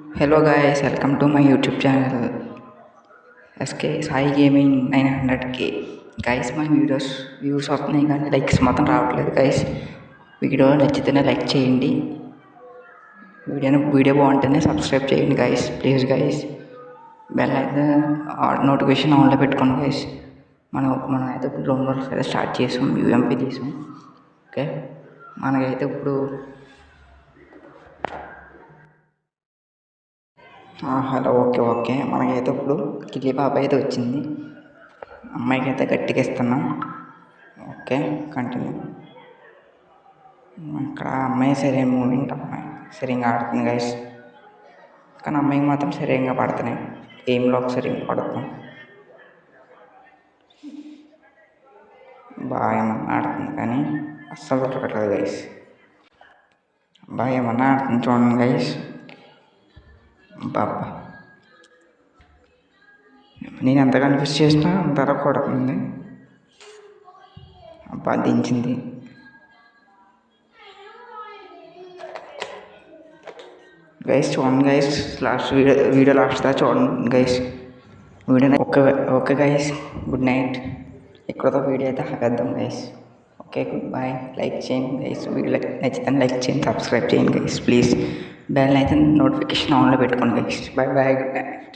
Hello guys, welcome to my YouTube channel SK Sai Gaming 900K. Guys మన videos views వస్తున్నాయి కానీ likes మాత్రం రావట్లేదు గైస్. వీడియో నచ్చితేనే లైక్ చేయండి. వీడియో బాగుంటేనే సబ్స్క్రైబ్ చేయండి గైస్, ప్లీజ్ గైస్. బెల్ అయితే నోటిఫికేషన్ ఆన్లో పెట్టుకోండి గైస్. మనం అయితే ఇప్పుడు లోన్ వర్క్స్ అయితే స్టార్ట్ చేసాం, యూఎంపీ తీసాం. ఓకే, మనకైతే ఇప్పుడు హలో ఓకే మనకైతే ఇప్పుడు కిల్లీ పాప అయితే వచ్చింది. అమ్మాయికి అయితే గట్టిగా ఇస్తున్నాం. Okay, continue. ఇక్కడ అమ్మాయి సరైన మూమెంట్, అమ్మాయి సరిగ్గా ఆడుతుంది గైస్. కానీ అమ్మాయికి మాత్రం సరిగ్గా పడుతున్నాయి, గేమ్లో సరిగ్గా పడుతున్నాం. బాగా ఏమన్నా ఆడుతుంది కానీ అస్సలు దొరకట్లేదు గైస్. బాగా ఏమన్నా ఆడుతుంది చూడండి గైస్. బాబా, నేను ఎంత కన్ఫ్యూజ్ చేసినా అంతలా కొడుతుంది. అబ్బా, దించింది. గైస్ చూడండి గైస్, లాస్ట్ వీడియో లాస్ట్ దా చూడండి guys. Video okay guys, good night. ఎక్కడతో వీడియో అయితే ఆపేద్దాం guys. Okay, good bye. Like చేయండి గైస్, వీడియో నచ్చితే లైక్ చేయండి, సబ్స్క్రైబ్ చేయండి గైస్ ప్లీజ్. బెల్ అయితే నోటిఫికేషన్ ఆన్లో పెట్టుకోండి guys. Bye bye, good night.